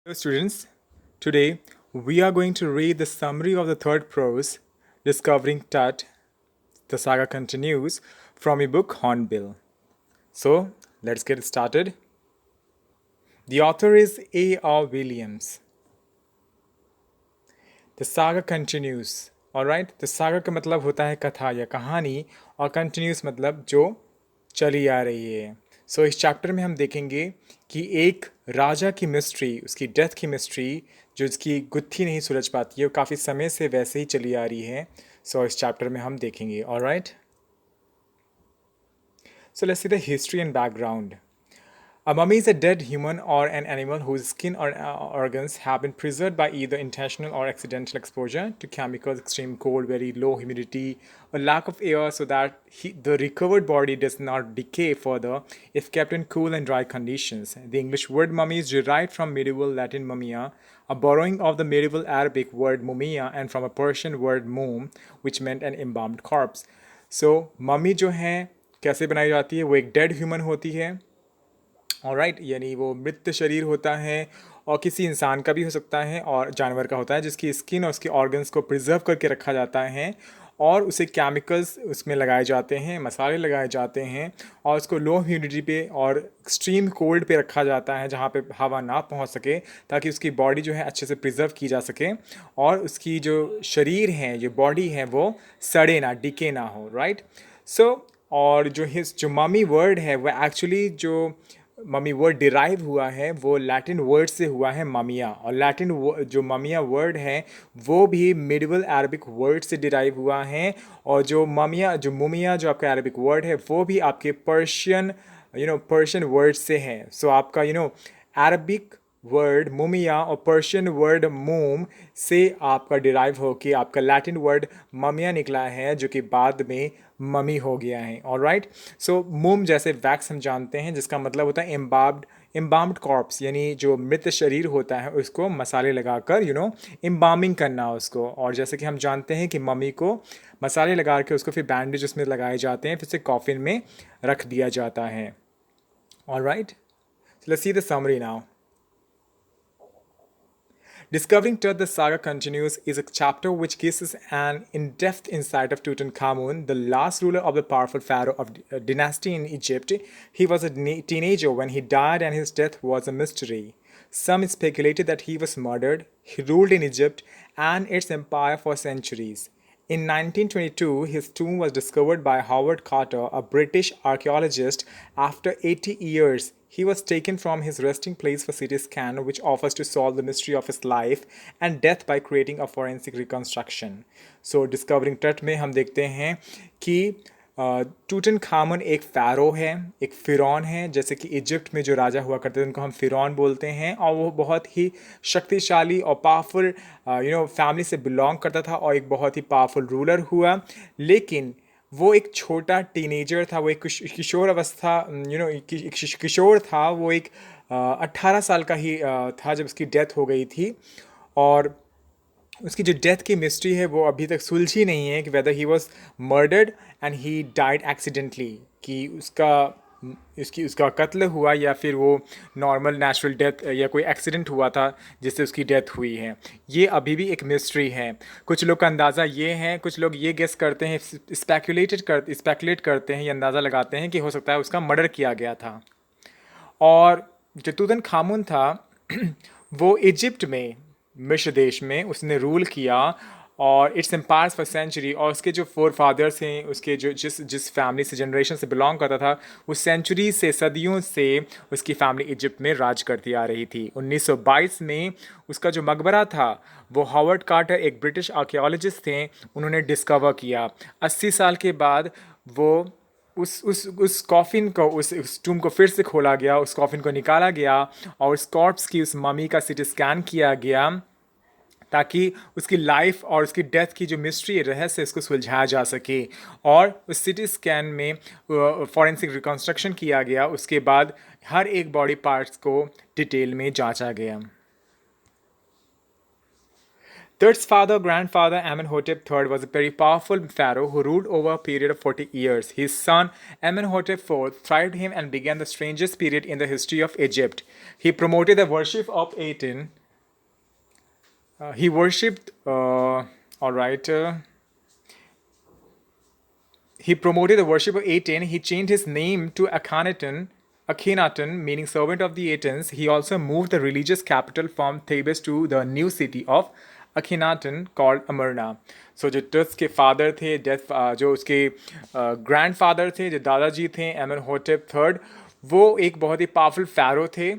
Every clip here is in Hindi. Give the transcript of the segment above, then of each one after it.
Hello, students. Today we are going to read the summary of the third prose, Discovering Tut. The saga continues from a book Hornbill. So let's get started. The author is A.R. Williams. The saga continues. Alright, the saga का मतलब होता है कथा या कहानी और continues मतलब जो चली आ रही है. सो इस चैप्टर में हम देखेंगे कि एक राजा की मिस्ट्री, उसकी डेथ की मिस्ट्री जो उसकी गुत्थी नहीं सुलझ पाती है, वो काफ़ी समय से वैसे ही चली आ रही है. सो इस चैप्टर में हम देखेंगे. Alright, so let's see the history and background. A mummy is a dead human or an animal whose skin or organs have been preserved by either intentional or accidental exposure to chemicals, extreme cold, very low humidity, or lack of air, so that the recovered body does not decay further if kept in cool and dry conditions. The English word mummy is derived from medieval Latin mumia, a borrowing of the medieval Arabic word mumia and from a Persian word mum, which meant an embalmed corpse. So, mummy जो है कैसे बनाई जाती है, वो एक डेड ह्यूमन होती है. ऑलराइट, यानी वो मृत शरीर होता है और किसी इंसान का भी हो सकता है और जानवर का होता है, जिसकी स्किन और उसके ऑर्गन्स को प्रिजर्व करके रखा जाता है और उसे केमिकल्स उसमें लगाए जाते हैं, मसाले लगाए जाते हैं और उसको लो ह्यूमिडिटी पे और एक्सट्रीम कोल्ड पे रखा जाता है जहाँ पे हवा ना पहुँच सके, ताकि उसकी बॉडी जो है अच्छे से प्रिजर्व की जा सके और उसकी जो शरीर है, जो बॉडी है, वो सड़े ना, डिके ना हो. राइट. सो और जो ममी वर्ड है वो एक्चुअली जो ममी वर्ड डिराइव हुआ है वो लैटिन वर्ड से हुआ है ममिया, और लैटिन जो ममिया वर्ड है वो भी मिडिवल अरबिक वर्ड से डिराइव हुआ है, और जो मुमिया जो आपका अरबिक वर्ड है वो भी आपके पर्शियन वर्ड से है. सो आपका अरबिक वर्ड मुमिया और पर्शियन वर्ड मोम से आपका डिराइव हो कि आपका लैटिन वर्ड ममिया निकला है, जो कि बाद में ममी हो गया है. ऑलराइट. सो मोम जैसे वैक्स हम जानते हैं, जिसका मतलब होता है एम्बाम्ड कॉर्प्स, यानी जो मृत शरीर होता है उसको मसाले लगाकर एम्बामिंग करना उसको. और जैसे कि हम जानते हैं कि मम्मी को मसाले लगा के उसको फिर बैंडेज उसमें लगाए जाते हैं, फिर से कॉफिन में रख दिया जाता है. Alright, let's see the summary now. Discovering Tut, the saga continues, is a chapter which gives us an in-depth insight of Tutankhamun, the last ruler of the powerful pharaoh of dynasty in Egypt. He was a teenager when he died, and his death was a mystery. Some speculated that he was murdered. He ruled in Egypt and its empire for centuries. In 1922, his tomb was discovered by Howard Carter, a British archaeologist. After 80 years, he was taken from his resting place for CT scan, which offers to solve the mystery of his life and death by creating a forensic reconstruction. So, discovering Tut में हम देखते हैं कि टूटन खामन एक फ़ैरो है, एक फ़िरौन है. जैसे कि इजिप्ट में जो राजा हुआ करते थे उनको हम फ़िरौन बोलते हैं, और वो बहुत ही शक्तिशाली और पावरफुल फैमिली से बिलोंग करता था और एक बहुत ही पावरफुल रूलर हुआ. लेकिन वो एक छोटा टीनेजर था, वो एक किशोर अवस्था किशोर था. वो एक 18 साल का ही था जब उसकी डेथ हो गई थी, और उसकी जो डेथ की मिस्ट्री है वो अभी तक सुलझी नहीं है कि weather he was murdered and he died accidentally, कि उसका कत्ल हुआ या फिर वो नॉर्मल नेचुरल डेथ या कोई एक्सीडेंट हुआ था जिससे उसकी डेथ हुई है. ये अभी भी एक मिस्ट्री है. कुछ लोग का अंदाज़ा ये है, कुछ लोग ये गेस करते हैं, स्पेकुलेट करते हैं, ये अंदाज़ा लगाते हैं कि हो सकता है उसका मर्डर किया गया था. और जो तूतन खामुन था वो इजिप्ट में, मिस्र देश में उसने रूल किया, और इट्स एम्पायर्स फॉर सेंचुरी. और उसके जो फोर फादर्स हैं, उसके जो जिस फैमिली से, जनरेशन से बिलोंग करता था, वो सेंचुरी से, सदियों से उसकी फैमिली इजिप्ट में राज करती आ रही थी. 1922 में उसका जो मकबरा था वो हॉवर्ड कार्टर, एक ब्रिटिश आर्कियोलॉजिस्ट थे, उन्होंने डिस्कवर किया. 80 साल के बाद वो उस कॉफिन को, उस टूम को फिर से खोला गया, उस कॉफिन को निकाला गया और उस कॉर्प्स की, उस ममी का सीटी स्कैन किया गया, ताकि उसकी लाइफ और उसकी डेथ की जो मिस्ट्री रहस्य इसको सुलझाया जा सके. और उस सिटी स्कैन में फॉरेंसिक रिकॉन्स्ट्रक्शन किया गया. उसके बाद हर एक बॉडी पार्ट्स को डिटेल में जांचा गया. Turt's father, grandfather, Amenhotep III, was a very powerful pharaoh who ruled over a period of 40 years. His son, Amenhotep IV, thrived him and began the strangest period in the history of Egypt. He promoted the worship of Aten. He worshipped, all right. He promoted the worship of Aten. He changed his name to Akhenaten, meaning servant of the Atens. He also moved the religious capital from Thebes to the new city of Akhenaten called Amarna. So जो टर्स के फादर थे, जो उसके ग्रैंडफादर थे, जो दादाजी थे, एमनहोटेप थर्ड, वो एक बहुत ही पावरफुल फ़ैरो थे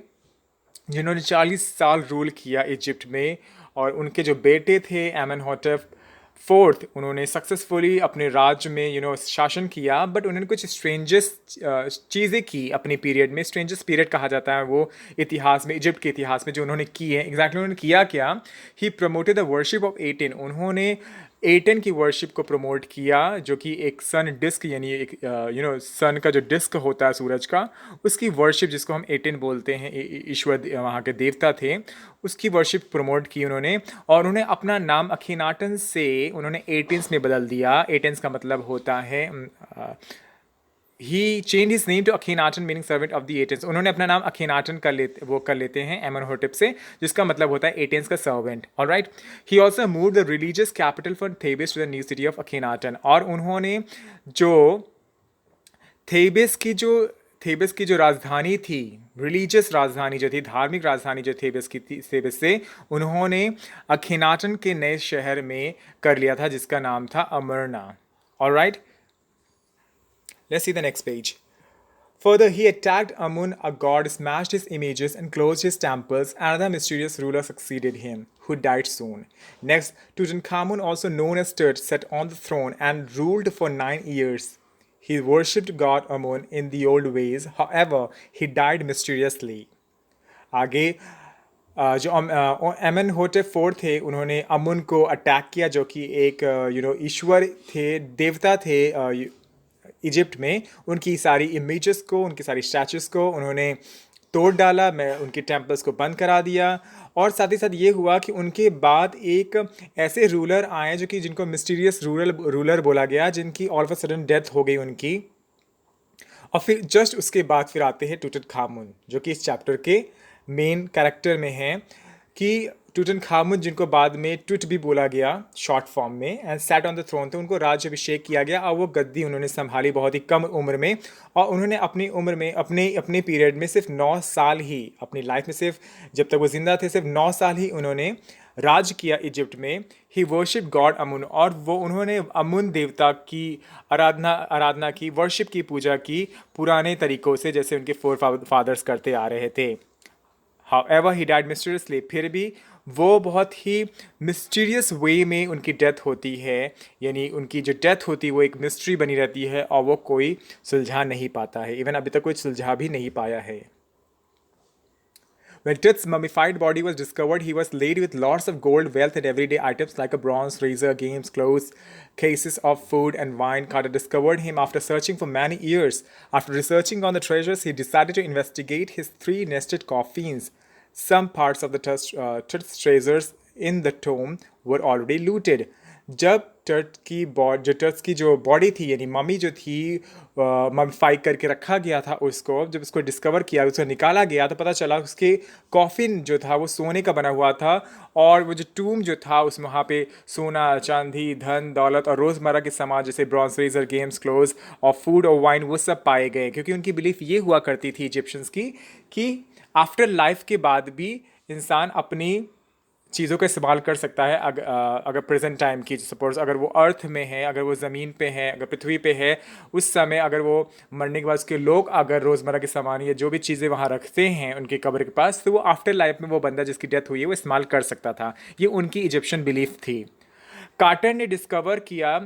जिन्होंने 40 साल रूल किया इजिप्ट में। और उनके जो बेटे थे एमनहोटेप फोर्थ, उन्होंने सक्सेसफुली अपने राज्य में शासन किया, बट उन्होंने कुछ स्ट्रेंजेस्ट चीज़ें की अपने पीरियड में। स्ट्रेंजेस्ट पीरियड कहा जाता है वो इतिहास में, इजिप्ट के इतिहास में जो उन्होंने की है। एग्जैक्टली उन्होंने किया क्या? He promoted the worship of Aten. उन्होंने एटन की वर्शिप को प्रमोट किया, जो कि एक सन डिस्क, यानी एक सन का जो डिस्क होता है सूरज का, उसकी वर्शिप, जिसको हम एटन बोलते हैं, ईश्वर वहाँ के देवता थे, उसकी वर्शिप प्रमोट की उन्होंने। और उन्हें अपना नाम अखीनाटन से उन्होंने एटेंस में बदल दिया। एटेंस का मतलब होता है he change his name to Akhenaten meaning servant of the Atens. उन्होंने अपना नाम अखीनाटन कर लेते हैं एमनहोटेप से, जिसका मतलब होता है एटेंस का servant. Alright, he also move the religious capital for Thebes to the new city of Akhenaten. और उन्होंने जो थेबिस की जो राजधानी थी, रिलीजियस राजधानी जो थी, धार्मिक राजधानी जो थेबिस की थी, थेबिस से उन्होंने अखीनाटन के नए शहर में कर लिया था, जिसका नाम था Amarna. Alright, let's see the next page. Further, he attacked Amun, a god, smashed his images, and closed his temples. Another mysterious ruler succeeded him, who died soon. Next, Tutankhamun, also known as Turt, sat on the throne and ruled for 9 years. He worshipped god Amun in the old ways. However, he died mysteriously. आगे जो एमनहोटेप फोर थे, उन्होंने अमुन को अटैक किया, जो कि एक ईश्वर थे, देवता थे इजिप्ट में। उनकी सारी इमेजेस को, उनकी सारी स्टैचूज़ को उन्होंने तोड़ डाला, मैं उनके टेम्पल्स को बंद करा दिया। और साथ ही साथ ये हुआ कि उनके बाद एक ऐसे रूलर आए जो कि जिनको मिस्टीरियस रूलर बोला गया, जिनकी all of a sudden death हो गई उनकी। और फिर जस्ट उसके बाद फिर आते हैं टूटनखामुन, जो कि इस चैप्टर के मेन कैरेक्टर में हैं, कि टूटनखामुन, जिनको बाद में टुट भी बोला गया शॉर्ट फॉर्म में, and sat on the throne थे, उनको राज्याभिषेक किया गया और वो गद्दी उन्होंने संभाली बहुत ही कम उम्र में। और उन्होंने अपनी उम्र में, अपने पीरियड में सिर्फ 9 साल ही, अपनी लाइफ में सिर्फ जब तक वो जिंदा थे सिर्फ 9 साल ही उन्होंने राज किया इजिप्ट में। ही वर्शिप गॉड अमुन, और वो उन्होंने अमुन देवता की आराधना की, वर्शिप की, पूजा की पुराने तरीक़ों से, जैसे उनके फोर फादर्स करते आ रहे थे। However, he died mysteriously. फिर भी वो बहुत ही मिस्टीरियस वे में उनकी डेथ होती है, यानी उनकी जो डेथ होती है वो एक मिस्ट्री बनी रहती है और वो कोई सुलझा नहीं पाता है। इवन अभी तक कोई सुलझा भी नहीं पाया है। When Tut's mummified body was discovered, he was laid with lots of gold, wealth, and everyday items like a bronze razor, games, clothes, cases of food, and wine. Carter discovered him after searching for many years. After researching on the treasures, he decided to investigate his 3 nested coffins. Some parts of the Tut's treasures in the tomb were already looted. जब टर्ट्स की जो बॉडी थी, यानी मम्मी जो थी, मम्मीफाई करके रखा गया था, उसको जब उसको डिस्कवर किया, उसको निकाला गया, तो पता चला उसके कॉफिन जो था वो सोने का बना हुआ था। और वो जो टूम जो था, उसमें वहाँ पे सोना, चांदी, धन दौलत और रोज़मर्रा के सामान जैसे ब्रॉन्ज रेजर, गेम्स, क्लोथ्स और फूड और वाइन, वो सब पाए गए। क्योंकि उनकी बिलीफ ये हुआ करती थी इजिप्शियंस की, कि आफ्टर लाइफ के बाद भी इंसान अपनी चीज़ों का इस्तेमाल कर सकता है। अगर प्रेजेंट टाइम की, सपोज अगर वो अर्थ में है, अगर वो ज़मीन पे है, अगर पृथ्वी पे है, उस समय अगर वो मरने के बाद उसके लोग अगर रोज़मर्रा के सामान या जो भी चीज़ें वहाँ रखते हैं उनके कब्र के पास, तो वो आफ्टर लाइफ में वो बंदा जिसकी डेथ हुई है वो इस्तेमाल कर सकता था। ये उनकी इजिप्शियन बिलीफ थी। कार्टर ने डिस्कवर किया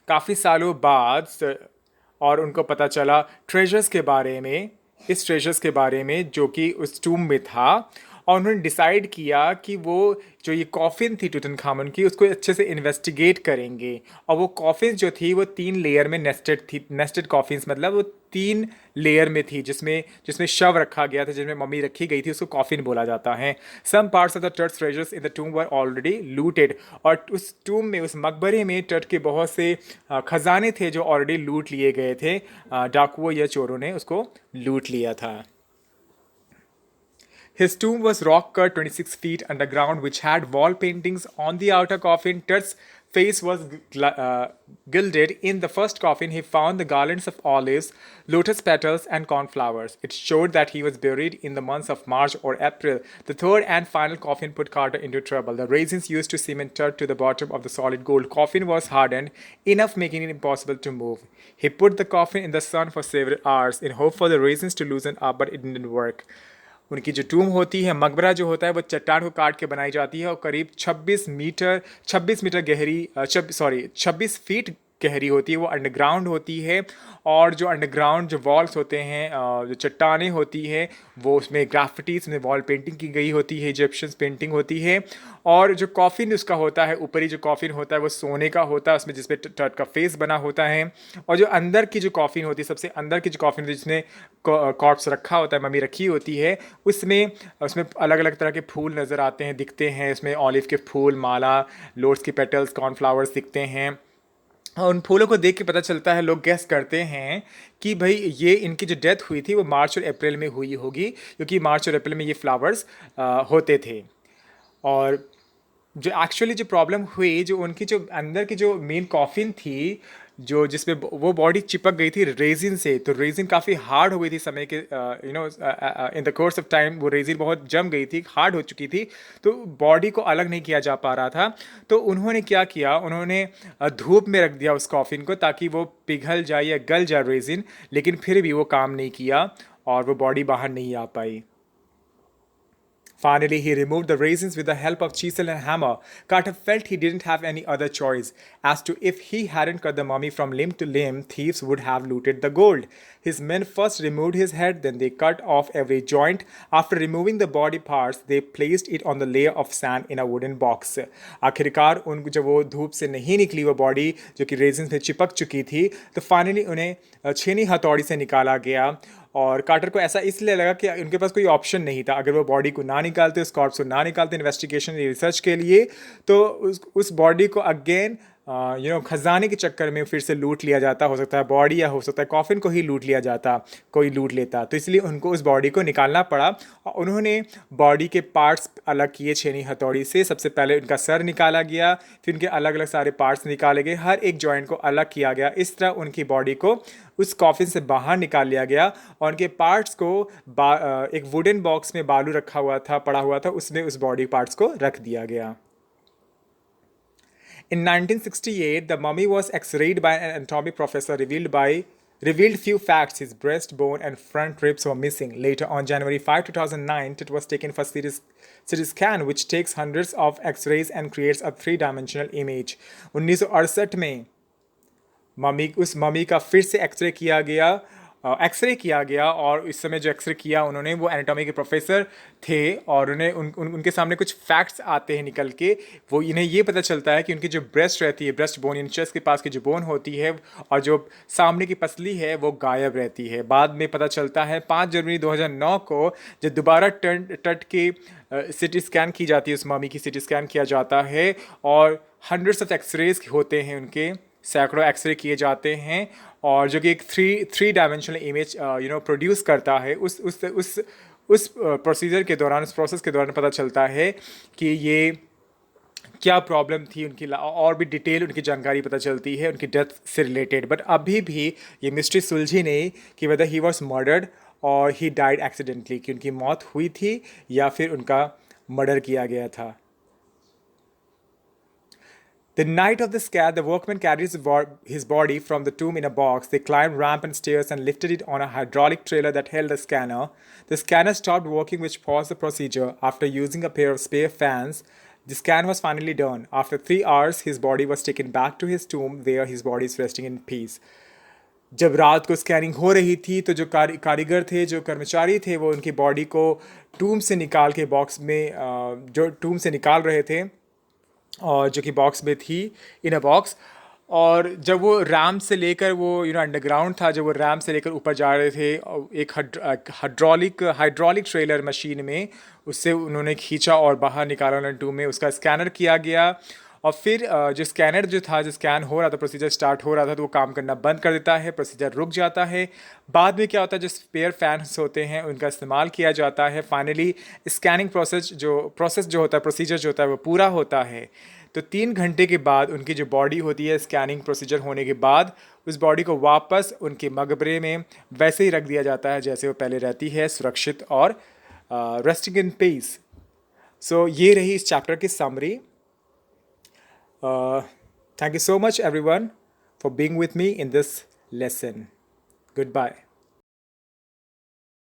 काफ़ी सालों बाद, और उनको पता चला ट्रेजर्स के बारे में, इस ट्रेजर्स के बारे में जो कि उस टूम में था। और उन्होंने डिसाइड किया कि वो जो ये कॉफिन थी टूटनखामुन की उसको अच्छे से इन्वेस्टिगेट करेंगे। और वो कॉफिन जो थी वो 3 लेयर में नेस्टेड थी, नेस्टेड कॉफिन्स मतलब वो 3 लेयर में थी, जिसमें जिसमें शव रखा गया था, जिसमें मम्मी रखी गई थी, उसको कॉफिन बोला जाता है। Some parts of the Tut's treasures in the tomb were already looted, और उस टूम में, उस मकबरे में टर्ट के बहुत से खजाने थे जो ऑलरेडी लूट लिए गए थे, डाकुओं या चोरों ने उसको लूट लिया था। His tomb was rock cut 26 feet underground, which had wall paintings on the outer coffin. Tut's face was gilded. In the first coffin, he found the garlands of olives, lotus petals, and cornflowers. It showed that he was buried in the months of March or April. The third and final coffin put Carter into trouble. The raisins used to cement Turt to the bottom of the solid gold coffin was hardened enough, making it impossible to move. He put the coffin in the sun for several hours in hope for the raisins to loosen up, but it didn't work. उनकी जो टूम होती है, मकबरा जो होता है, वो चट्टान को काट के बनाई जाती है और करीब 26 मीटर गहरी, 26 फीट गहरी होती है। वो अंडरग्राउंड होती है, और जो अंडरग्राउंड जो वॉल्स होते हैं, जो चट्टानें होती है, वो उसमें ग्राफिटीज में वॉल पेंटिंग की गई होती है, इजिप्शियन पेंटिंग होती है। और जो कॉफिन उसका होता है, ऊपरी जो कॉफिन होता है वो सोने का होता है, उसमें जिसपे टर्ट का फेस बना होता है। और जो अंदर की जो कॉफिन होती है, सबसे अंदर की जो कॉफिन होती है, जिसमें कॉर्प्स रखा होता है, मम्मी रखी होती है, उसमें उसमें अलग अलग तरह के फूल नज़र आते हैं, दिखते हैं। उसमें ऑलिव के फूल, माला, लोट्स की पेटल्स, कॉर्नफ्लावर्स दिखते हैं। और उन फूलों को देख के पता चलता है, लोग गेस करते हैं कि भाई ये इनकी जो डेथ हुई थी वो मार्च और अप्रैल में हुई होगी, क्योंकि मार्च और अप्रैल में ये फ्लावर्स होते थे। और जो एक्चुअली जो प्रॉब्लम हुई, जो उनकी जो अंदर की जो मेन कॉफिन थी, जो जिसमें वो बॉडी चिपक गई थी रेजिन से, तो रेजिन काफ़ी हार्ड हो गई थी समय के, in the course of time वो रेजिन बहुत जम गई थी, हार्ड हो चुकी थी, तो बॉडी को अलग नहीं किया जा पा रहा था। तो उन्होंने क्या किया, उन्होंने धूप में रख दिया उस कॉफिन को, ताकि वो पिघल जाए या गल जाए रेजिन, लेकिन फिर भी वो काम नहीं किया और वो बॉडी बाहर नहीं आ पाई। Finally, he removed the raisins with the help of chisel and hammer. Carter felt he didn't have any other choice, as to if he hadn't cut the mummy from limb to limb, thieves would have looted the gold. His men first removed his head, then they cut off every joint. After removing the body parts, they placed it on the layer of sand in a wooden box. आखिरकार उन जब वो धूप से नहीं निकली वो बॉडी, जो कि रेजिन्स में चिपक चुकी थी, तो फाइनली उन्हें छेनी हथौड़ी से निकाला गया। और कार्टर को ऐसा इसलिए लगा कि उनके पास कोई ऑप्शन नहीं था, अगर वो बॉडी को ना निकालते, उस कॉर्प्स को ना निकालते इन्वेस्टिगेशन रिसर्च के लिए, तो उस बॉडी को अगेन खजाने के चक्कर में फिर से लूट लिया जाता। हो सकता है बॉडी, या हो सकता है कॉफिन को ही लूट लिया जाता, कोई लूट लेता। तो इसलिए उनको उस बॉडी को निकालना पड़ा, और उन्होंने बॉडी के पार्ट्स अलग किए छेनी हथौड़ी से। सबसे पहले उनका सर निकाला गया, फिर उनके अलग अलग सारे पार्ट्स निकाले गए, हर एक जॉइंट को अलग किया गया। इस तरह उनकी बॉडी को उस कॉफिन से बाहर निकाल लिया गया, और उनके पार्ट्स को एक वुडन बॉक्स में बालू रखा हुआ था, पड़ा हुआ था, उसमें उस बॉडी पार्ट्स को रख दिया गया। In 1968, the mummy was X-rayed by an anatomy professor, revealed few facts. His breastbone and front ribs were missing. Later, on January 5, 2009, it was taken for CT scan, which takes hundreds of X-rays and creates a three-dimensional image. 1968 में उस मम्मी का फिर से एक्सरे किया गया, और इस समय जो एक्सरे किया उन्होंने, वो एनाटॉमी के प्रोफेसर थे, और उनके सामने कुछ फैक्ट्स आते हैं निकल के। वो इन्हें ये पता चलता है कि उनकी जो ब्रेस्ट रहती है, ब्रेस्ट बोन यानी चेस्ट के पास की जो बोन होती है, और जो सामने की पसली है, वो गायब रहती है। बाद में पता चलता है 5 जनवरी 2009 को, जब दोबारा टर्ट की सिटी स्कैन की जाती है, उस मम्मी की सिटी स्कैन किया जाता है, और हंड्रेड्स ऑफ एक्सरेज होते हैं, उनके सैकड़ों एक्सरे किए जाते हैं, और जो कि एक थ्री डायमेंशनल इमेज प्रोड्यूस करता है। उस प्रोसीजर के दौरान, उस प्रोसेस के दौरान पता चलता है कि ये क्या प्रॉब्लम थी उनकी, और भी डिटेल उनकी जानकारी पता चलती है उनकी डेथ से रिलेटेड। बट अभी भी ये मिस्ट्री सुलझी नहीं कि वेदर ही वॉज मर्डर्ड और ही डाइड एक्सीडेंटली, कि उनकी मौत हुई थी या फिर उनका मर्डर किया गया था। The night of the scare, the workmen carried his body from the tomb in a box. They climbed ramp and stairs and lifted it on a hydraulic trailer that held the scanner. The scanner stopped working, which paused the procedure. After using a pair of spare fans, the scan was finally done. After 3 hours, his body was taken back to his tomb, where his body is resting in peace. जब रात को स्कैनिंग हो रही थी तो जो कारीगर थे, जो कर्मचारी थे, वो उनकी बॉडी को टूम से निकाल के बॉक्स में जो टूम से निकाल रहे थे, और जो कि बॉक्स में थी, इन अ बॉक्स। और जब वो रैम से लेकर, वो अंडरग्राउंड था, जब वो रैम से लेकर ऊपर जा रहे थे, और एक हाइड्रोलिक ट्रेलर मशीन में उससे उन्होंने खींचा और बाहर निकाला उन्होंने टूम में, उसका स्कैनर किया गया। और फिर जो स्कैनर जो था, जो स्कैन हो रहा था, प्रोसीजर स्टार्ट हो रहा था, तो वो काम करना बंद कर देता है, प्रोसीजर रुक जाता है। बाद में क्या होता है, जो स्पेयर फैंस होते हैं उनका इस्तेमाल किया जाता है। फाइनली स्कैनिंग प्रोसेस जो होता है, प्रोसीजर जो होता है, वो पूरा होता है। तो 3 घंटे के बाद उनकी जो बॉडी होती है, स्कैनिंग प्रोसीजर होने के बाद, उस बॉडी को वापस उनके मकबरे में वैसे ही रख दिया जाता है जैसे वो पहले रहती है, सुरक्षित और रेस्टिंग इन पीस। सो ये रही इस चैप्टर की summary. Thank you so much, everyone, for being with me in this lesson. Goodbye.